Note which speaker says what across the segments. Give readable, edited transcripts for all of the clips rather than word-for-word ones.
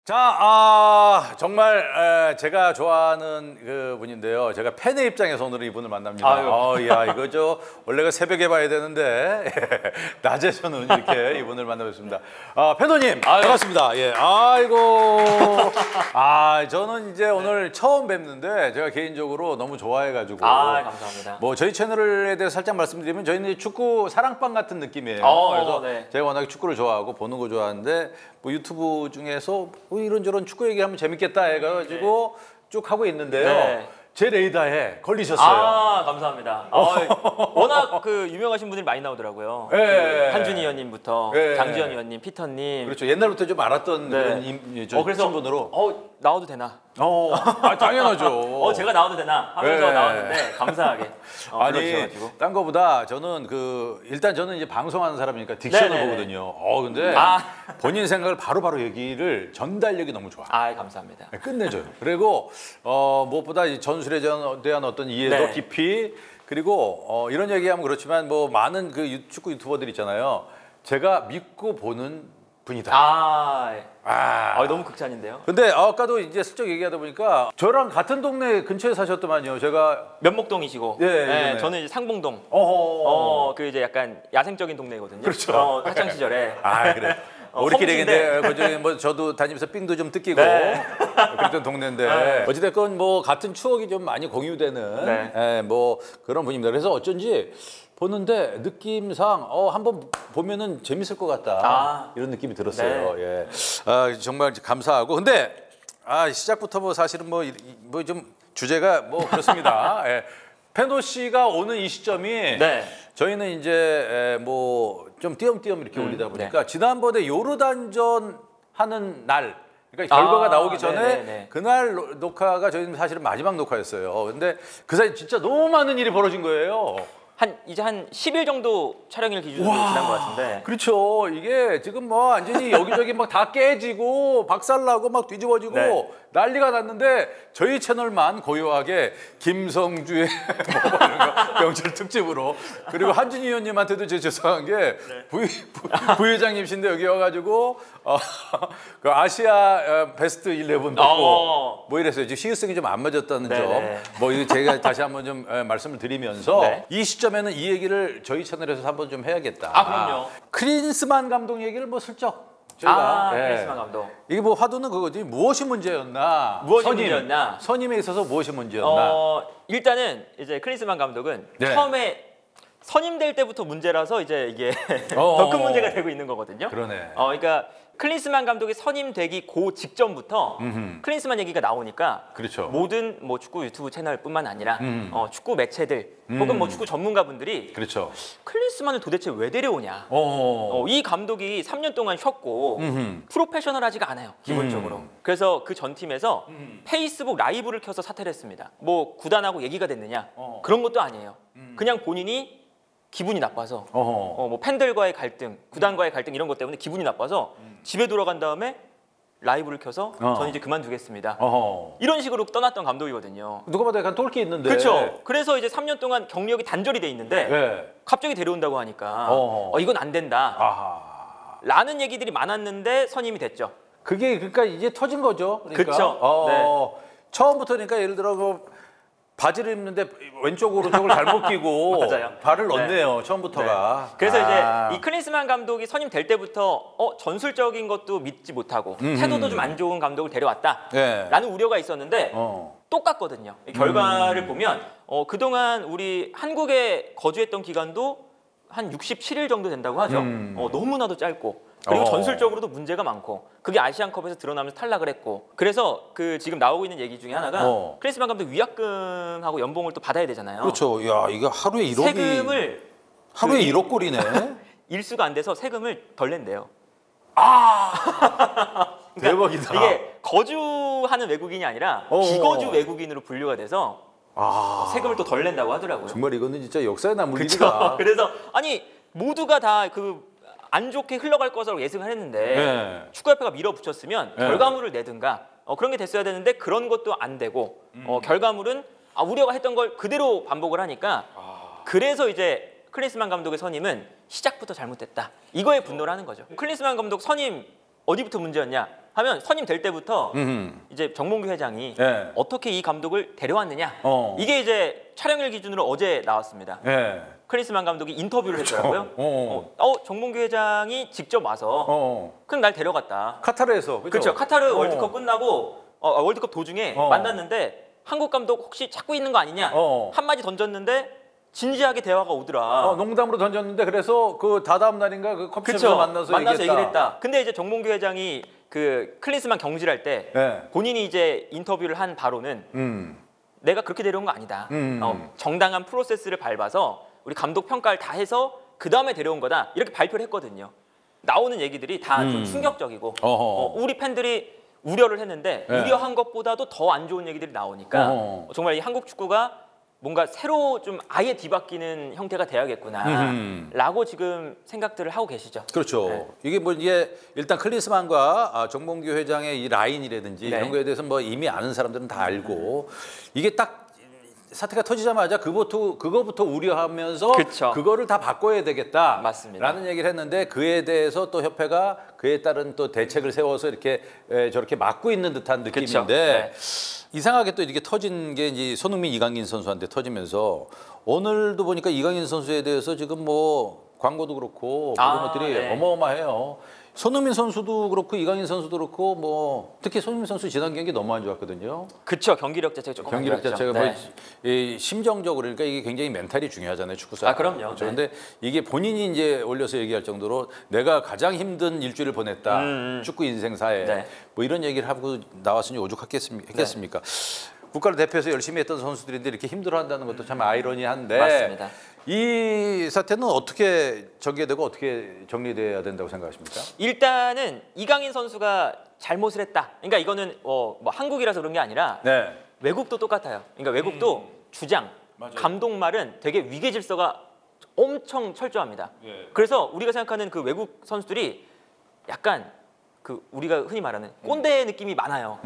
Speaker 1: 자, 정말 제가 좋아하는 그 분인데요. 제가 팬의 입장에서 오늘 이분을 만납니다. 야, 이거 원래가 새벽에 봐야 되는데 낮에 저는 이렇게 이분을 만나뵙습니다. 팬도님, 반갑습니다. 예, 아이고, 저는 이제 오늘 처음 뵙는데 제가 개인적으로 너무 좋아해가지고.
Speaker 2: 감사합니다.
Speaker 1: 뭐 저희 채널에 대해서 살짝 말씀드리면 저희는 축구 사랑방 같은 느낌이에요. 그래서
Speaker 2: 네.
Speaker 1: 제가 워낙에 축구를 좋아하고 보는 거 좋아하는데 뭐 유튜브 중에서 뭐 이런저런 축구 얘기하면 재밌겠다 해가지고 쭉 하고 있는데요.
Speaker 2: 네.
Speaker 1: 제 레이더에 걸리셨어요.
Speaker 2: 감사합니다. 워낙 그 유명하신 분들이 많이 나오더라고요.
Speaker 1: 네.
Speaker 2: 한준희 의원님부터
Speaker 1: 네.
Speaker 2: 장지현 의원님, 피터님.
Speaker 1: 그렇죠. 옛날부터 좀 알았던 그런 친분으로.
Speaker 2: 나와도 되나?
Speaker 1: 당연하죠.
Speaker 2: 제가 나와도 되나? 하면서 나왔는데 감사하게 불러주셔가지고.
Speaker 1: 딴 거보다 저는 일단 저는 이제 방송하는 사람이니까 딕션을 보거든요. 근데 본인 생각을 바로바로 얘기를 전달력이 너무 좋아.
Speaker 2: 감사합니다.
Speaker 1: 끝내줘요. 그리고 무엇보다 이 전술에 대한 어떤 이해도 깊이, 그리고 이런 얘기하면 그렇지만 뭐 많은 그 축구 유튜버들 있잖아요. 제가 믿고 보는 분이다.
Speaker 2: 너무 극찬인데요.
Speaker 1: 근데 아까도 이제 슬쩍 얘기하다 보니까 저랑 같은 동네 근처에 사셨더만요. 제가
Speaker 2: 면목동이시고, 저는 이제 상봉동. 그 이제 약간 야생적인 동네거든요.
Speaker 1: 그렇죠.
Speaker 2: 학창 시절에.
Speaker 1: 그래. 우리끼리 얘기인데 그중에 뭐 저도 다니면서 삥도 좀 뜯기고 그랬던 동네인데 어찌됐건 뭐 같은 추억이 좀 많이 공유되는 뭐 그런 분입니다. 그래서 어쩐지 보는데 느낌상 한번 보면은 재밌을 것 같다 이런 느낌이 들었어요. 예. 정말 감사하고, 근데 시작부터 뭐 사실은 뭐 좀 주제가 뭐 그렇습니다. 펜도 씨가 오는 이 시점이 저희는 이제 뭐 좀 띄엄띄엄 이렇게 올리다 보니까 지난번에 요르단전 하는 날, 그러니까 결과가 나오기 전에 그날 녹화가 저희는 사실은 마지막 녹화였어요. 근데 그 사이 진짜 너무 많은 일이 벌어진 거예요.
Speaker 2: 이제 한 10일 정도 촬영일 기준으로 지난 것 같은데.
Speaker 1: 그렇죠. 이게 지금 뭐 완전히 여기저기 막 다 깨지고 박살나고 막 뒤집어지고 난리가 났는데 저희 채널만 고요하게 김성주의 명절 특집으로, 그리고 한준희 의원님한테도 제 죄송한 게 부회장님이신데 여기 와가지고 그 아시아 베스트 11 듣고 뭐 이랬어요. 지금 시의성이 좀 안 맞았다는 점. 뭐 이거 제가 다시 한번 좀 말씀을 드리면서 이 시점에는 이 얘기를 저희 채널에서 한번 좀 해야겠다.
Speaker 2: 그럼요.
Speaker 1: 클린스만 감독 얘기를 뭐 슬쩍 저희가
Speaker 2: 클린스만 감독.
Speaker 1: 이게 뭐 화두는 그거지. 무엇이 문제였나?
Speaker 2: 문제였나?
Speaker 1: 선임에 있어서 무엇이 문제였나?
Speaker 2: 일단은 이제 클린스만 감독은 처음에 선임될 때부터 문제라서 이제 이게 더 큰 문제가 되고 있는 거거든요.
Speaker 1: 그러네.
Speaker 2: 그러니까 클린스만 감독이 선임되기 직전부터 클린스만 얘기가 나오니까 모든 뭐 축구 유튜브 채널뿐만 아니라 축구 매체들 혹은 뭐 축구 전문가분들이 클린스만을 도대체 왜 데려오냐. 이 감독이 3년 동안 쉬었고 프로페셔널하지가 않아요, 기본적으로. 그래서 그 전 팀에서 페이스북 라이브를 켜서 사퇴를 했습니다. 뭐 구단하고 얘기가 됐느냐 그런 것도 아니에요. 그냥 본인이 기분이 나빠서 뭐 팬들과의 갈등, 구단과의 갈등 이런 것 때문에 기분이 나빠서 집에 돌아간 다음에 라이브를 켜서 저는 이제 그만두겠습니다. 이런 식으로 떠났던 감독이거든요.
Speaker 1: 누가 봐도 약간 똘끼 있는데.
Speaker 2: 그렇죠. 그래서 이제 3년 동안 경력이 단절이 돼 있는데 갑자기 데려온다고 하니까 이건 안 된다 라는 얘기들이 많았는데 선임이 됐죠.
Speaker 1: 그게 그러니까 이제 터진 거죠.
Speaker 2: 그렇죠.
Speaker 1: 처음부터 그러니까 예를 들어 바지를 입는데 왼쪽 오른쪽을 잘못 끼고 발을 넣네요. 처음부터가.
Speaker 2: 그래서 이제 이 클린스만 감독이 선임될 때부터 전술적인 것도 믿지 못하고 태도도 좀 안 좋은 감독을 데려왔다라는 우려가 있었는데 똑같거든요. 결과를 보면 그동안 우리 한국에 거주했던 기간도 한 67일 정도 된다고 하죠. 너무나도 짧고, 그리고 전술적으로도 문제가 많고, 그게 아시안컵에서 드러나면서 탈락을 했고, 그래서 그 지금 나오고 있는 얘기 중에 하나가 클린스만 감독 위약금하고 연봉을 또 받아야 되잖아요.
Speaker 1: 그렇죠. 야, 이거 하루에 1억이
Speaker 2: 세금을
Speaker 1: 하루에 1억 꼴이네.
Speaker 2: 일수가 안 돼서 세금을 덜 낸대요.
Speaker 1: 대박이다.
Speaker 2: 이게 거주하는 외국인이 아니라 비거주 외국인으로 분류가 돼서 세금을 또 덜 낸다고 하더라고요.
Speaker 1: 정말 이거는 진짜 역사에 남을 일이다.
Speaker 2: 그래서 모두가 다 안 좋게 흘러갈 것으로 예상을 했는데 축구협회가 밀어붙였으면 결과물을 내든가 그런 게 됐어야 되는데 그런 것도 안 되고 결과물은 우리가 했던 걸 그대로 반복을 하니까 그래서 이제 클린스만 감독의 선임은 시작부터 잘못됐다. 이거에 분노를 하는 거죠. 클린스만 감독 선임 어디부터 문제였냐 하면 선임될 때부터 이제 정몽규 회장이
Speaker 1: 네.
Speaker 2: 어떻게 이 감독을 데려왔느냐. 이게 이제 촬영일 기준으로 어제 나왔습니다.
Speaker 1: 네.
Speaker 2: 클린스만 감독이 인터뷰를 했더라고요. 정몽규 회장이 직접 와서 그럼 날 데려갔다.
Speaker 1: 카타르에서.
Speaker 2: 그렇죠. 카타르 월드컵 끝나고 월드컵 도중에 만났는데 한국 감독 혹시 찾고 있는 거 아니냐. 한마디 던졌는데 진지하게 대화가 오더라.
Speaker 1: 농담으로 던졌는데 그래서 그 다다음 날인가 그 커피숍에서 만나서
Speaker 2: 얘기를 했다. 근데 이제 정몽규 회장이 그 클린스만 경질할 때
Speaker 1: 네.
Speaker 2: 본인이 이제 인터뷰를 한 바로는 내가 그렇게 데려온 거 아니다. 정당한 프로세스를 밟아서 우리 감독 평가를 다 해서 그 다음에 데려온 거다. 이렇게 발표를 했거든요. 나오는 얘기들이 다 좀 충격적이고 우리 팬들이 우려를 했는데
Speaker 1: 네.
Speaker 2: 우려한 것보다도 더 안 좋은 얘기들이 나오니까 정말 이 한국 축구가 뭔가 새로 좀 아예 뒤바뀌는 형태가 돼야겠구나라고 지금 생각들을 하고 계시죠.
Speaker 1: 그렇죠. 네. 이게 뭐 이게 일단 클린스만과 정몽규 회장의 이 라인이라든지 이런 거에 대해서 뭐 이미 아는 사람들은 다 알고 이게 딱 사태가 터지자마자 그거부터 우려하면서
Speaker 2: 그쵸.
Speaker 1: 그거를 다 바꿔야 되겠다.
Speaker 2: 맞습니다.
Speaker 1: 라는 얘기를 했는데 그에 대해서 또 협회가 그에 따른 또 대책을 세워서 이렇게 저렇게 막고 있는 듯한 느낌인데 네. 이상하게 또 이렇게 터진 게 이제 손흥민, 이강인 선수한테 터지면서 오늘도 보니까 이강인 선수에 대해서 지금 뭐 광고도 그렇고 모든 것들이
Speaker 2: 네.
Speaker 1: 어마어마해요. 손흥민 선수도 그렇고 이강인 선수도 그렇고 뭐 특히 손흥민 선수 지난 경기 너무 안 좋았거든요.
Speaker 2: 그렇죠. 경기력 자체가 조금
Speaker 1: 경기력 자체가
Speaker 2: 네.
Speaker 1: 뭐 심정적으로 그러니까 이게 굉장히 멘탈이 중요하잖아요. 축구사.
Speaker 2: 그럼요.
Speaker 1: 그런데 네. 이게 본인이 이제 올려서 얘기할 정도로 내가 가장 힘든 일주일을 보냈다. 축구 인생사에
Speaker 2: 네.
Speaker 1: 뭐 이런 얘기를 하고 나왔으니 오죽했겠습니까? 국가를 대표해서 열심히 했던 선수들인데 이렇게 힘들어한다는 것도 참 아이러니한데
Speaker 2: 맞습니다.
Speaker 1: 이 사태는 어떻게 전개되고 어떻게 정리돼야 된다고 생각하십니까?
Speaker 2: 일단은 이강인 선수가 잘못을 했다. 그러니까 이거는 뭐 한국이라서 그런 게 아니라
Speaker 1: 네.
Speaker 2: 외국도 똑같아요. 그러니까 외국도 주장,
Speaker 1: 맞아요.
Speaker 2: 감독 말은 되게 위계 질서가 엄청 철저합니다.
Speaker 1: 예.
Speaker 2: 그래서 우리가 생각하는 그 외국 선수들이 약간 그 우리가 흔히 말하는 꼰대 느낌이 많아요.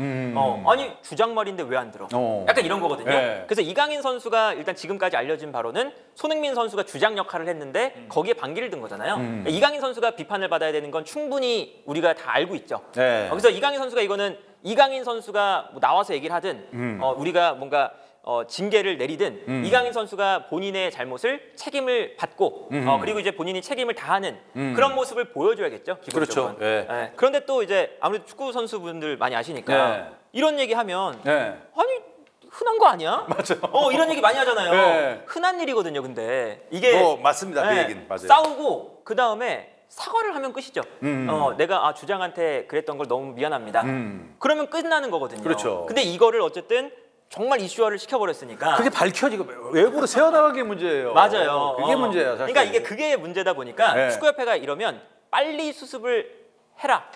Speaker 2: 아니 주장 말인데 왜 안 들어? 약간 이런 거거든요.
Speaker 1: 네.
Speaker 2: 그래서 이강인 선수가 일단 지금까지 알려진 바로는 손흥민 선수가 주장 역할을 했는데 거기에 반기를 든 거잖아요. 이강인 선수가 비판을 받아야 되는 건 충분히 우리가 다 알고 있죠.
Speaker 1: 네.
Speaker 2: 그래서 이강인 선수가 이거는 이강인 선수가 뭐 나와서 얘기를 하든 우리가 뭔가 징계를 내리든 이강인 선수가 본인의 잘못을 책임을 받고 그리고 이제 본인이 책임을 다하는 그런 모습을 보여줘야겠죠. 기본적으로.
Speaker 1: 그렇죠. 네.
Speaker 2: 네. 그런데 또 이제 아무래도 축구 선수분들 많이 아시니까
Speaker 1: 네.
Speaker 2: 이런 얘기하면
Speaker 1: 네.
Speaker 2: 아니 흔한 거 아니야?
Speaker 1: 맞아요.
Speaker 2: 이런 얘기 많이 하잖아요.
Speaker 1: 네.
Speaker 2: 흔한 일이거든요. 근데 이게
Speaker 1: 맞습니다. 그 얘기는 맞아요.
Speaker 2: 싸우고 그 다음에 사과를 하면 끝이죠. 내가 주장한테 그랬던 걸 너무 미안합니다. 그러면 끝나는 거거든요.
Speaker 1: 그렇죠.
Speaker 2: 근데 이거를 어쨌든 정말 이슈화를 시켜버렸으니까
Speaker 1: 그게 밝혀지고 외부로 새어나가게 문제예요.
Speaker 2: 맞아요.
Speaker 1: 그게 문제야. 사실.
Speaker 2: 그러니까 그게 문제다 보니까
Speaker 1: 네.
Speaker 2: 축구협회가 이러면 빨리 수습을 해라.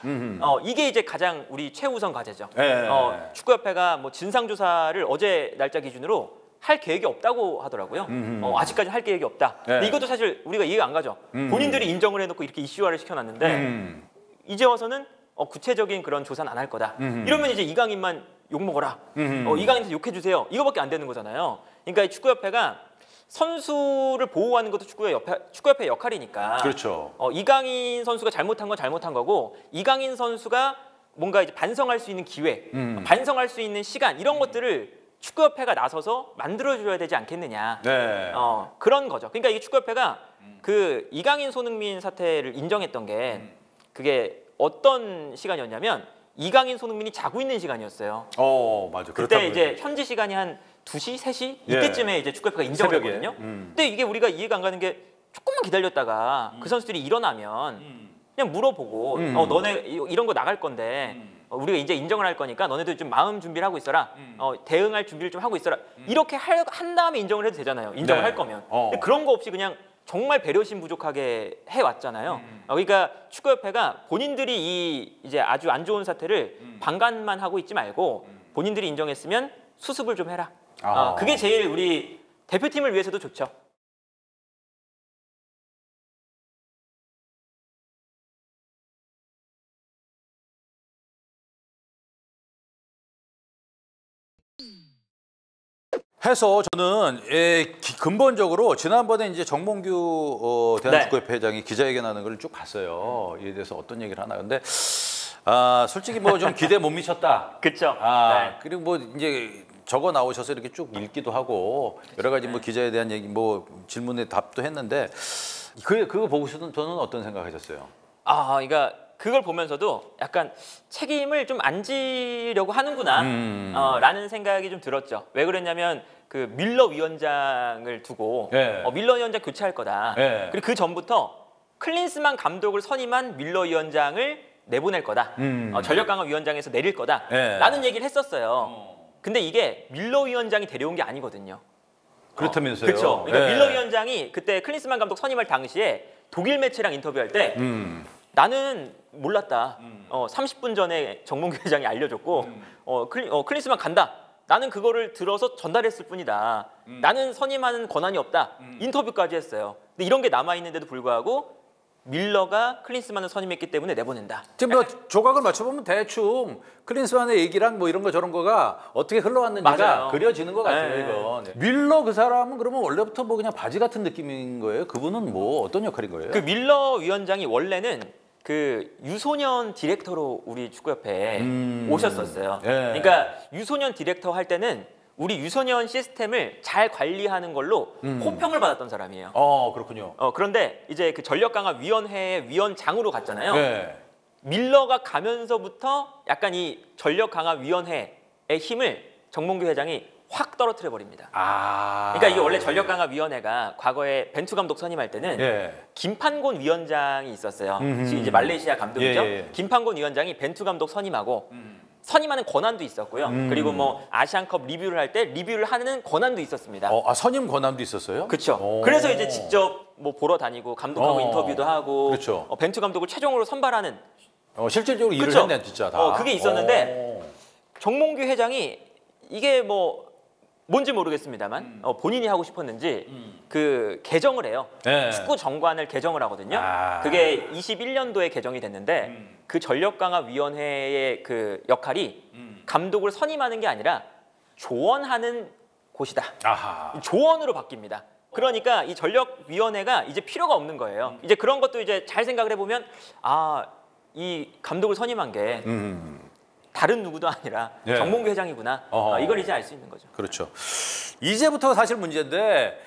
Speaker 2: 이게 이제 가장 우리 최우선 과제죠.
Speaker 1: 네.
Speaker 2: 축구협회가 뭐 진상조사를 어제 날짜 기준으로 할 계획이 없다고 하더라고요. 아직까지 할 계획이 없다.
Speaker 1: 네.
Speaker 2: 근데 이것도 사실 우리가 이해가 안 가죠. 본인들이 인정을 해놓고 이렇게 이슈화를 시켜놨는데 이제 와서는 구체적인 그런 조사는 안 할 거다. 이러면 이제 이강인만 욕먹어라. 이강인한테 욕해주세요. 이거밖에 안 되는 거잖아요. 그러니까 이 축구협회가 선수를 보호하는 것도 축구협회의 역할이니까.
Speaker 1: 그렇죠.
Speaker 2: 이강인 선수가 잘못한 건 잘못한 거고 이강인 선수가 뭔가 이제 반성할 수 있는 기회, 반성할 수 있는 시간 이런 것들을 축구협회가 나서서 만들어줘야 되지 않겠느냐.
Speaker 1: 네.
Speaker 2: 그런 거죠. 그러니까 이 축구협회가 그 이강인 손흥민 사태를 인정했던 게 그게 어떤 시간이었냐면 이강인 손흥민이 자고 있는 시간이었어요.
Speaker 1: 맞아.
Speaker 2: 그때 이제 현지 시간이 한 2시, 3시 이때쯤에 이제 축구협회가 인정을
Speaker 1: 새벽에.
Speaker 2: 했거든요. 근데 이게 우리가 이해가 안 가는 게 조금만 기다렸다가 그 선수들이 일어나면 그냥 물어보고 너네 이런 거 나갈 건데 우리가 이제 인정을 할 거니까 너네도 좀 마음 준비를 하고 있어라. 대응할 준비를 좀 하고 있어라. 이렇게 한 다음에 인정을 해도 되잖아요. 인정을
Speaker 1: 네.
Speaker 2: 할 거면. 근데 그런 거 없이 그냥 정말 배려심 부족하게 해왔잖아요. 그러니까 축구협회가 본인들이 이제 아주 안 좋은 사태를 방관만 하고 있지 말고 본인들이 인정했으면 수습을 좀 해라. 그게 제일 우리 대표팀을 위해서도 좋죠.
Speaker 1: 해서 저는 근본적으로 지난번에 이제 정몽규 대한축구협회 회장이 기자회견하는 걸 쭉 봤어요. 이에 대해서 어떤 얘기를 하나. 근데 솔직히 뭐 좀 기대 못 미쳤다.
Speaker 2: 그렇죠.
Speaker 1: 그리고 뭐 이제 적어 나오셔서 이렇게 쭉 읽기도 하고 여러 가지 뭐 기자에 대한 얘기 뭐 질문에 답도 했는데 그거 보고서는 저는 어떤 생각하셨어요?
Speaker 2: 그러니까 그걸 보면서도 약간 책임을 좀 안 지려고 하는구나 라는 생각이 좀 들었죠. 왜 그랬냐면 그 밀러 위원장을 두고 밀러 위원장 교체할 거다. 그리고 그 전부터 클린스만 감독을 선임한 밀러 위원장을 내보낼 거다. 전력 강화 위원장에서 내릴 거다. 라는 얘기를 했었어요. 근데 이게 밀러 위원장이 데려온 게 아니거든요.
Speaker 1: 그렇다면서요?
Speaker 2: 그렇죠. 그러니까 밀러 위원장이 그때 클린스만 감독 선임할 당시에 독일 매체랑 인터뷰할 때 나는 몰랐다. 30분 전에 정몽규 회장이 알려줬고 클린스만 간다. 나는 그거를 들어서 전달했을 뿐이다. 나는 선임하는 권한이 없다. 인터뷰까지 했어요. 근데 이런 게 남아있는데도 불구하고 밀러가 클린스만을 선임했기 때문에 내보낸다.
Speaker 1: 지금 뭐 조각을 맞춰보면 대충 클린스만의 얘기랑 뭐 이런 거 저런 거가 어떻게 흘러왔는지가
Speaker 2: 맞아요.
Speaker 1: 그려지는 것 같아요. 이건. 밀러 그 사람은 그러면 원래부터 뭐 그냥 바지 같은 느낌인 거예요? 그분은 뭐 어떤 역할인 거예요?
Speaker 2: 그 밀러 위원장이 원래는 그 유소년 디렉터로 우리 축구협회에 오셨었어요. 그러니까 유소년 디렉터 할 때는 우리 유소년 시스템을 잘 관리하는 걸로 호평을 받았던 사람이에요.
Speaker 1: 그렇군요.
Speaker 2: 그런데 이제 그 전력 강화 위원회의 위원장으로 갔잖아요. 밀러가 가면서부터 약간 이 전력 강화 위원회의 힘을 정몽규 회장이 확 떨어뜨려 버립니다. 그러니까 이게 원래 전력 강화 위원회가 과거에 벤투 감독 선임할 때는 김판곤 위원장이 있었어요. 이제 말레이시아 감독이죠. 김판곤 위원장이 벤투 감독 선임하고 선임하는 권한도 있었고요. 그리고 뭐 아시안컵 리뷰를 할 때 리뷰를 하는 권한도 있었습니다.
Speaker 1: 선임 권한도 있었어요?
Speaker 2: 그렇죠. 그래서 이제 직접 뭐 보러 다니고 감독하고 인터뷰도 하고
Speaker 1: 그렇죠.
Speaker 2: 벤투 감독을 최종으로 선발하는
Speaker 1: 실질적으로 일을 했네 진짜 다.
Speaker 2: 그게 있었는데 정몽규 회장이 이게 뭐 뭔지 모르겠습니다만 본인이 하고 싶었는지 그 개정을 해요. 축구 정관을 개정을 하거든요. 그게 21년도에 개정이 됐는데 그 전력 강화 위원회의 그 역할이 감독을 선임하는 게 아니라 조언하는 곳이다. 조언으로 바뀝니다. 그러니까 이 전력 위원회가 이제 필요가 없는 거예요. 이제 그런 것도 이제 잘 생각을 해보면 이 감독을 선임한 게 다른 누구도 아니라 정몽규 회장이구나. 이걸 이제 알 수 있는 거죠.
Speaker 1: 그렇죠. 이제부터 사실 문제인데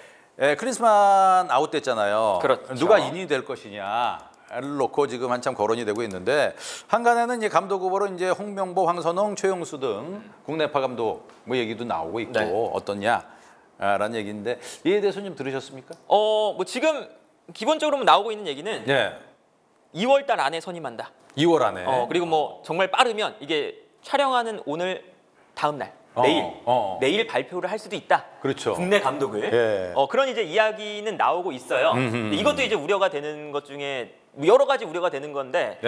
Speaker 1: 클린스만 아웃됐잖아요.
Speaker 2: 그렇죠.
Speaker 1: 누가 인이 될 것이냐를 놓고 지금 한참 거론이 되고 있는데 한간에는 이제 감독 후보로 이제 홍명보, 황선홍, 최용수 등 국내파 감독 뭐 얘기도 나오고 있고 어떻냐라는 얘기인데 이에 대해서 좀 들으셨습니까?
Speaker 2: 뭐 지금 기본적으로 나오고 있는 얘기는 2월달 안에 선임한다.
Speaker 1: 2월 안에.
Speaker 2: 그리고 뭐 정말 빠르면 이게 촬영하는 오늘 다음 날 내일 발표를 할 수도 있다.
Speaker 1: 그렇죠.
Speaker 2: 국내 감독을. 그런 이제 이야기는 나오고 있어요. 근데 이것도 이제 우려가 되는 것 중에 여러 가지 우려가 되는 건데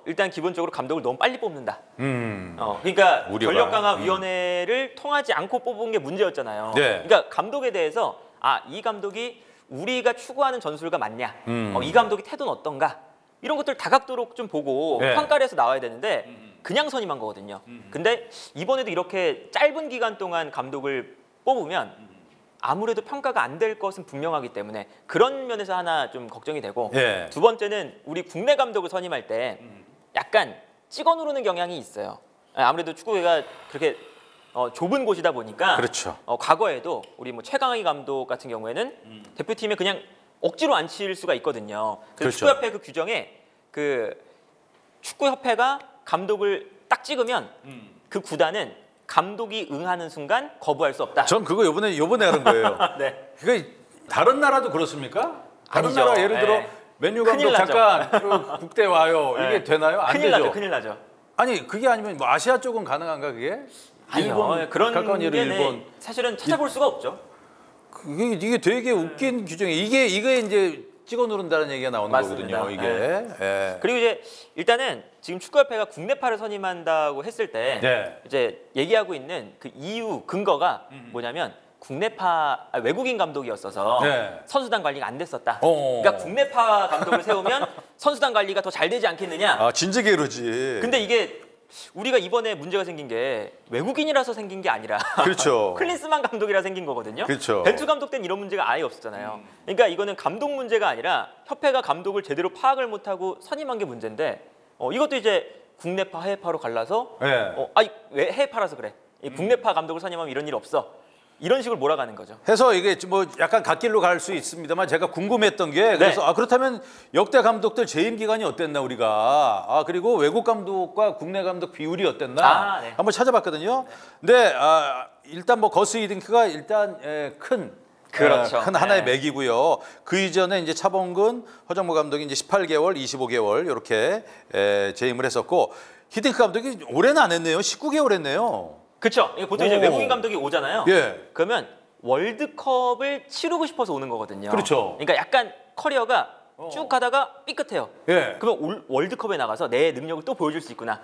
Speaker 2: 일단 기본적으로 감독을 너무 빨리 뽑는다. 그러니까 전력 강화 위원회를 통하지 않고 뽑은 게 문제였잖아요. 그러니까 감독에 대해서 이 감독이 우리가 추구하는 전술과 맞냐? 이 감독이 태도는 어떤가? 이런 것들 다각도로 좀 보고 평가를 해서 나와야 되는데 그냥 선임한 거거든요. 근데 이번에도 이렇게 짧은 기간 동안 감독을 뽑으면 아무래도 평가가 안 될 것은 분명하기 때문에 그런 면에서 하나 좀 걱정이 되고 두 번째는 우리 국내 감독을 선임할 때 약간 찍어 누르는 경향이 있어요. 아무래도 축구회가 그렇게 좁은 곳이다 보니까
Speaker 1: 그렇죠.
Speaker 2: 과거에도 우리 뭐 최강희 감독 같은 경우에는 대표팀에 그냥 억지로 앉힐 수가 있거든요. 그래서 축구협회 그 규정에 그 축구협회가 감독을 딱 찍으면 그 구단은 감독이 응하는 순간 거부할 수 없다.
Speaker 1: 전 그거 요번에 하는 거예요. 그게 다른 나라도 그렇습니까? 다른
Speaker 2: 아니죠.
Speaker 1: 나라 예를 들어 맨유 감독 잠깐 국대 와요. 이게 되나요? 안 되죠.
Speaker 2: 큰일 나죠.
Speaker 1: 아니 그게 아니면 뭐 아시아 쪽은 가능한가 그게?
Speaker 2: 일본 그런
Speaker 1: 가까운 예로 일본
Speaker 2: 사실은 찾아볼 수가 없죠.
Speaker 1: 이게 되게 웃긴 규정이에요. 이게 이제 찍어 누른다는 얘기가 나오는
Speaker 2: 맞습니다.
Speaker 1: 거거든요. 이게.
Speaker 2: 그리고 이제 일단은 지금 축구협회가 국내파를 선임한다고 했을 때 이제 얘기하고 있는 그 이유 근거가 뭐냐면 외국인 감독이었어서 선수단 관리가 안 됐었다. 그러니까 국내파 감독을 세우면 선수단 관리가 더 잘 되지 않겠느냐.
Speaker 1: 진즉에 이러지.
Speaker 2: 근데 이게 우리가 이번에 문제가 생긴 게 외국인이라서 생긴 게 아니라
Speaker 1: 그렇죠.
Speaker 2: 클린스만 감독이라 생긴 거거든요.
Speaker 1: 그렇죠.
Speaker 2: 벤투 감독 때는 이런 문제가 아예 없었잖아요. 그러니까 이거는 감독 문제가 아니라 협회가 감독을 제대로 파악을 못하고 선임한 게 문제인데 이것도 이제 국내파 해외파로 갈라서
Speaker 1: 네.
Speaker 2: 아니 왜 해외파라서 그래? 국내파 감독을 선임하면 이런 일 없어. 이런 식으로 몰아가는 거죠.
Speaker 1: 해서 이게 뭐 약간 갓길로 갈 수 있습니다만 제가 궁금했던 게 그래서
Speaker 2: 네.
Speaker 1: 그렇다면 역대 감독들 재임 기간이 어땠나 우리가 그리고 외국 감독과 국내 감독 비율이 어땠나
Speaker 2: 네.
Speaker 1: 한번 찾아봤거든요. 근데 일단 뭐 거스 히딩크가 일단 큰
Speaker 2: 그렇죠.
Speaker 1: 큰 하나의 맥이고요. 그 이전에 이제 차범근, 허정무 감독이 이제 18개월, 25개월 이렇게 재임을 했었고 히딩크 감독이 올해는 안 했네요. 19개월 했네요.
Speaker 2: 그렇죠. 보통 이제 외국인 감독이 오잖아요.
Speaker 1: 예.
Speaker 2: 그러면 월드컵을 치르고 싶어서 오는 거거든요.
Speaker 1: 그렇죠.
Speaker 2: 그러니까 약간 커리어가 쭉 가다가 삐끗해요.
Speaker 1: 예.
Speaker 2: 그러면 월드컵에 나가서 내 능력을 또 보여줄 수 있구나.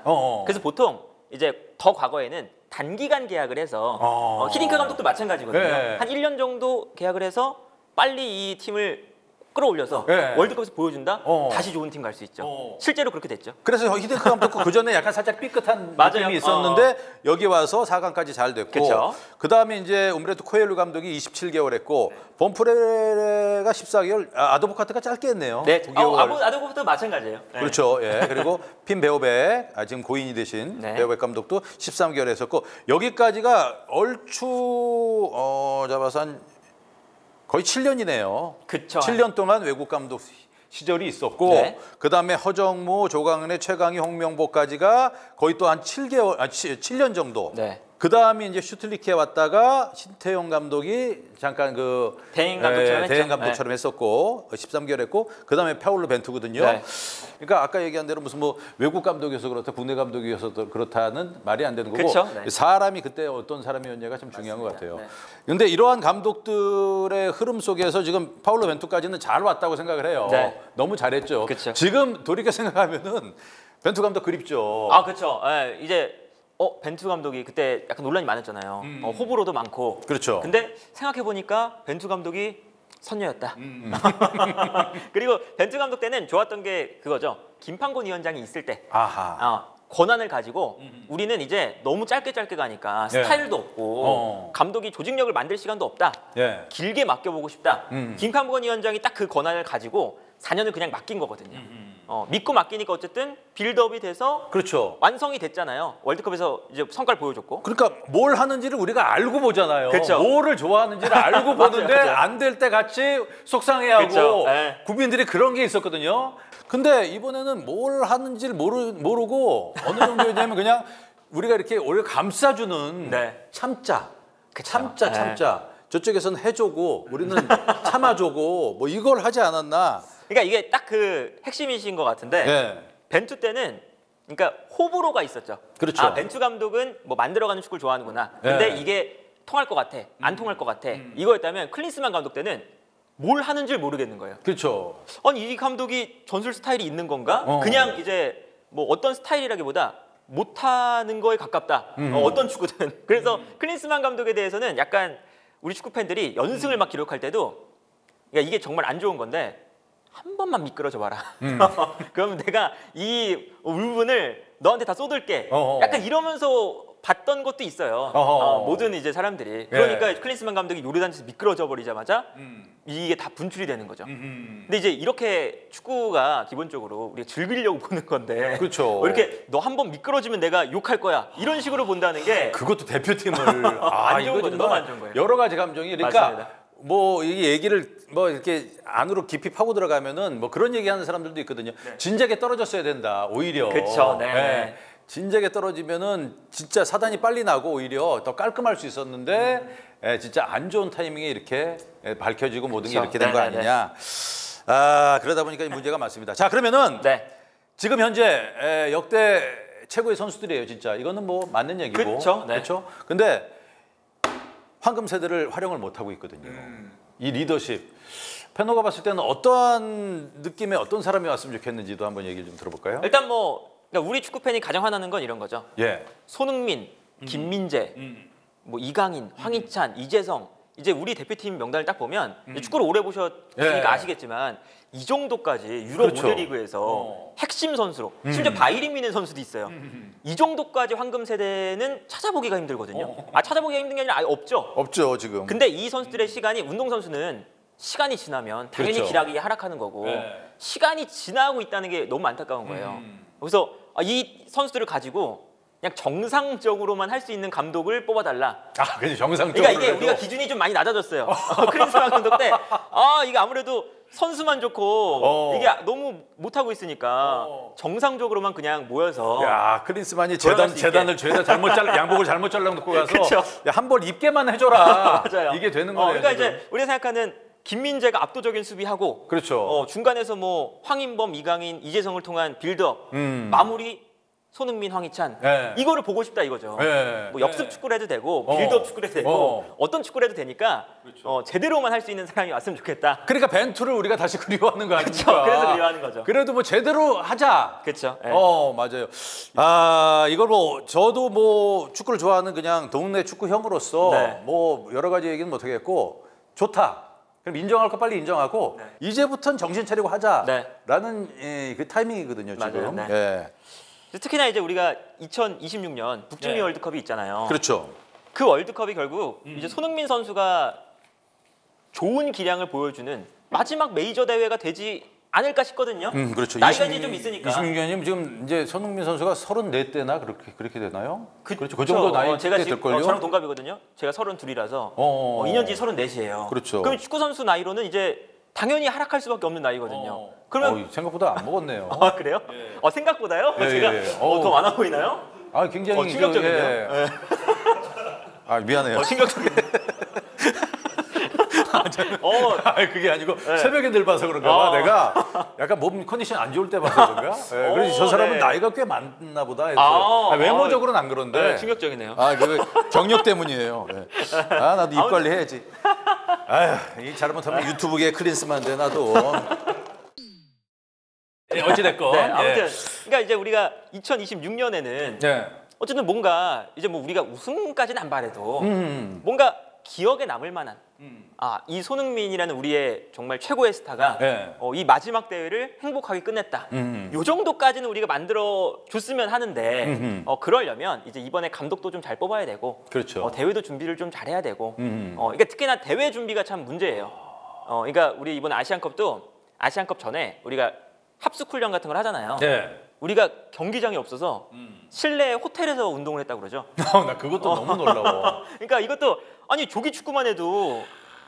Speaker 2: 그래서 보통 이제 더 과거에는 단기간 계약을 해서 히딩크 감독도 마찬가지거든요.
Speaker 1: 예.
Speaker 2: 한 1년 정도 계약을 해서 빨리 이 팀을 끌어올려서
Speaker 1: 예.
Speaker 2: 월드컵에서 보여준다? 다시 좋은 팀 갈 수 있죠. 실제로 그렇게 됐죠.
Speaker 1: 그래서 히딩크 감독도 그 전에 약간 살짝 삐끗한
Speaker 2: 맞아요.
Speaker 1: 느낌이 있었는데 여기 와서 4강까지 잘 됐고
Speaker 2: 그쵸.
Speaker 1: 그다음에 이제 umberto 코엘루 감독이 27개월 했고 본프레가 14개월 아드보카트가 짧게 했네요.
Speaker 2: 네,
Speaker 1: 9개월.
Speaker 2: 아드보카트도 마찬가지예요. 네.
Speaker 1: 그렇죠. 예. 그리고 핀 베오백 지금 고인이 되신
Speaker 2: 네.
Speaker 1: 베오백 감독도 13개월 했었고 여기까지가 얼추 잡아서 한 거의 7년이네요.
Speaker 2: 그쵸.
Speaker 1: 7년 동안 외국 감독 시절이 있었고
Speaker 2: 네.
Speaker 1: 그다음에 허정무, 조강래, 최강희, 홍명보까지가 거의 또 한 7년 정도.
Speaker 2: 네.
Speaker 1: 그다음에 이제 슈틀리케 왔다가 신태용 감독이 잠깐 그
Speaker 2: 대행 감독처럼 했죠.
Speaker 1: 대행 감독처럼 했었고 13개월 했고 그다음에 파울로 벤투거든요.
Speaker 2: 네.
Speaker 1: 그러니까 아까 얘기한 대로 무슨 뭐 외국 감독이어서 그렇다, 국내 감독이어서 그렇다는 말이 안 되는 거고
Speaker 2: 그쵸? 네.
Speaker 1: 사람이 그때 어떤 사람이었냐가 참 중요한 것 같아요.
Speaker 2: 네.
Speaker 1: 그런데 이러한 감독들의 흐름 속에서 지금 파울로 벤투까지는 잘 왔다고 생각을 해요.
Speaker 2: 네.
Speaker 1: 너무 잘했죠.
Speaker 2: 그쵸.
Speaker 1: 지금 돌이켜 생각하면은 벤투 감독 그립죠.
Speaker 2: 그렇죠. 이제 벤투 감독이 그때 약간 논란이 많았잖아요. 호불호도 많고.
Speaker 1: 그렇죠.
Speaker 2: 근데 생각해 보니까 벤투 감독이 선녀였다. 그리고 벤투 감독 때는 좋았던 게 그거죠. 김판곤 위원장이 있을 때 권한을 가지고 우리는 이제 너무 짧게 가니까 스타일도 없고 감독이 조직력을 만들 시간도 없다.
Speaker 1: 예.
Speaker 2: 길게 맡겨보고 싶다. 김판곤 위원장이 딱 그 권한을 가지고 4년을 그냥 맡긴 거거든요. 믿고 맡기니까 어쨌든 빌드업이 돼서
Speaker 1: 그렇죠.
Speaker 2: 완성이 됐잖아요. 월드컵에서 이제 성과를 보여줬고.
Speaker 1: 그러니까 뭘 하는지를 우리가 알고 보잖아요.
Speaker 2: 그쵸.
Speaker 1: 뭐를 좋아하는지를 알고 보는데
Speaker 2: 맞아요.
Speaker 1: 안 될 때 같이 속상해하고
Speaker 2: 그쵸. 네.
Speaker 1: 국민들이 그런 게 있었거든요. 근데 이번에는 뭘 하는지를 모르고 어느 정도였냐면 그냥 우리가 이렇게 오히려 감싸주는
Speaker 2: 네.
Speaker 1: 참자.
Speaker 2: 그쵸.
Speaker 1: 참자. 저쪽에서는 해주고 우리는 참아주고 뭐 이걸 하지 않았나.
Speaker 2: 그러니까 이게 딱 그 핵심이신 것 같은데
Speaker 1: 예.
Speaker 2: 벤투 때는 그러니까 호불호가 있었죠.
Speaker 1: 그렇죠.
Speaker 2: 벤투 감독은 뭐 만들어가는 축구를 좋아하는구나. 근데
Speaker 1: 예.
Speaker 2: 이게 통할 것 같아. 안 통할 것 같아. 이거였다면 클린스만 감독 때는 뭘 하는지 모르겠는 거예요.
Speaker 1: 그렇죠.
Speaker 2: 아니 이 감독이 전술 스타일이 있는 건가? 그냥 이제 뭐 어떤 스타일이라기보다 못하는 거에 가깝다. 어떤 축구든. 그래서 클린스만 감독에 대해서는 약간 우리 축구 팬들이 연승을 막 기록할 때도 그러니까 이게 정말 안 좋은 건데 한 번만 미끄러져 봐라. 그러면 내가 이 울분을 너한테 다 쏟을게. 약간 이러면서 봤던 것도 있어요. 모든 이제 사람들이. 그러니까 클린스만 감독이 요르단에서 미끄러져 버리자마자 이게 다 분출이 되는 거죠. 근데 이제 이렇게 축구가 기본적으로 우리가 즐기려고 보는 건데
Speaker 1: 그렇죠.
Speaker 2: 이렇게 너 한 번 미끄러지면 내가 욕할 거야. 이런 식으로 본다는 게
Speaker 1: 그것도 대표팀을
Speaker 2: 안 좋은
Speaker 1: 이거
Speaker 2: 거죠. 너무 안 좋은 거예요.
Speaker 1: 여러 가지 감정이 그러니까
Speaker 2: 맞습니다.
Speaker 1: 뭐 이 얘기를 뭐 이렇게 안으로 깊이 파고 들어가면은 뭐 그런 얘기하는 사람들도 있거든요. 진작에 떨어졌어야 된다. 오히려.
Speaker 2: 그쵸, 네.
Speaker 1: 예. 진작에 떨어지면은 진짜 사단이 빨리 나고 오히려 더 깔끔할 수 있었는데 진짜 안 좋은 타이밍에 이렇게 밝혀지고 모든 게
Speaker 2: 그쵸.
Speaker 1: 이렇게 된 거
Speaker 2: 네네네.
Speaker 1: 아니냐. 그러다 보니까 이 문제가 많습니다. 자, 그러면은
Speaker 2: 네.
Speaker 1: 지금 현재 역대 최고의 선수들이에요, 진짜. 이거는 뭐 맞는 얘기고.
Speaker 2: 그쵸, 네.
Speaker 1: 그렇죠. 근데 황금 세대를 활용을 못 하고 있거든요. 이 리더십. 페노가 봤을 때는 어떠한 느낌의 어떤 사람이 왔으면 좋겠는지도 한번 얘기를 좀 들어볼까요?
Speaker 2: 일단 뭐 그러니까 우리 축구 팬이 가장 화나는 건 이런 거죠.
Speaker 1: 예.
Speaker 2: 손흥민, 김민재, 뭐 이강인, 황희찬, 이재성 이제 우리 대표팀 명단을 딱 보면 축구를 오래 보셨으니까
Speaker 1: 예.
Speaker 2: 아시겠지만 이 정도까지 유럽
Speaker 1: 그렇죠.
Speaker 2: 모델리그에서 핵심 선수로 심지어 바이에른 뮌헨 선수도 있어요. 이 정도까지 황금 세대는 찾아보기가 힘들거든요. 찾아보기가 힘든 게 아니라 아예 없죠.
Speaker 1: 없죠, 지금.
Speaker 2: 근데 이 선수들의 시간이 운동 선수는 시간이 지나면 당연히
Speaker 1: 그렇죠.
Speaker 2: 기량이 하락하는 거고
Speaker 1: 네.
Speaker 2: 시간이 지나고 있다는 게 너무 안타까운 거예요. 그래서 이 선수들을 가지고 그냥 정상적으로만 할 수 있는 감독을 뽑아달라.
Speaker 1: 아, 그지 정상적으로.
Speaker 2: 그러니까 이게 우리가 기준이 좀 많이 낮아졌어요. 클린스만 감독 때 이게 아무래도 선수만 좋고 이게 너무 못하고 있으니까 정상적으로만 그냥 모여서.
Speaker 1: 야, 클린스만이 재단을 죄다 양복을 잘못 잘라놓고 가서 한 벌 입게만 해줘라.
Speaker 2: 맞아요.
Speaker 1: 이게 되는 거예요.
Speaker 2: 그러니까 이제 우리가 생각하는 김민재가 압도적인 수비하고,
Speaker 1: 그렇죠.
Speaker 2: 중간에서 뭐 황인범, 이강인, 이재성을 통한 빌드업, 마무리 손흥민, 황희찬, 이거를 보고 싶다 이거죠. 뭐 역습 축구를 해도 되고 빌드업 축구를 해도 되고 어떤 축구를 해도 되니까 제대로만 할 수 있는 사람이 왔으면 좋겠다.
Speaker 1: 그러니까 벤투를 우리가 다시 그리워하는 거 아닙니까?
Speaker 2: 그래서 그리워하는 거죠.
Speaker 1: 그래도 뭐 제대로 하자.
Speaker 2: 그렇죠.
Speaker 1: 맞아요. 이걸 뭐 저도 뭐 축구를 좋아하는 그냥 동네 축구 형으로서 뭐 여러 가지 얘기는 못 하겠고 좋다. 그럼 인정할 거 빨리 인정하고 이제부터는 정신 차리고 하자라는 그 타이밍이거든요, 지금.
Speaker 2: 특히나 이제 우리가 2026년 북중미 월드컵이 있잖아요.
Speaker 1: 그렇죠.
Speaker 2: 그 월드컵이 결국 이제 손흥민 선수가 좋은 기량을 보여주는 마지막 메이저 대회가 되지 않을까 싶거든요.
Speaker 1: 그렇죠.
Speaker 2: 나이가 이제 좀 있으니까.
Speaker 1: 26년이면 지금 이제 손흥민 선수가 34대나 그렇게 되나요? 그렇죠. 그 정도 나이
Speaker 2: 제가
Speaker 1: 될 걸요.
Speaker 2: 저랑 동갑이거든요. 제가 32라서 2년 뒤 34이에요.
Speaker 1: 그렇죠.
Speaker 2: 그럼 축구 선수 나이로는 이제 당연히 하락할 수밖에 없는 나이거든요. 그러면
Speaker 1: 생각보다 안 먹었네요.
Speaker 2: 그래요? 생각보다요? 제가 더 많아 보이나요?
Speaker 1: 굉장히
Speaker 2: 충격적인데요.
Speaker 1: 미안해요.
Speaker 2: 충격적인데.
Speaker 1: 그게 아니고 새벽에 늘 봐서 그런가 봐. 내가 약간 몸 컨디션 안 좋을 때 봐서 그런가? 그래서 저 사람은 나이가 꽤 많나 보다 해서. 외모적으로는 안 그런데.
Speaker 2: 충격적이네요.
Speaker 1: 그 경력 때문이에요. 나도 입 관리 해야지. 이 잘못하면 유튜브계 클린스만데 나도. 어찌됐건.
Speaker 2: 아무튼 그러니까 이제 우리가 2026년에는 어쨌든 뭔가 이제 뭐 우리가 우승까지는 안 바래도 뭔가 기억에 남을 만한 이 손흥민이라는 우리의 정말 최고의 스타가 이 마지막 대회를 행복하게 끝냈다. 요 정도까지는 우리가 만들어 줬으면 하는데 그러려면 이제 이번에 감독도 좀 잘 뽑아야 되고,
Speaker 1: 그렇죠.
Speaker 2: 대회도 준비를 좀 잘해야 되고, 그러니까 특히나 대회 준비가 참 문제예요. 그러니까 우리 이번 아시안컵도 아시안컵 전에 우리가 합숙 훈련 같은 걸 하잖아요. 우리가 경기장이 없어서 실내 호텔에서 운동을 했다고 그러죠.
Speaker 1: 나 그것도 너무 놀라워.
Speaker 2: 그러니까 이것도 조기 축구만 해도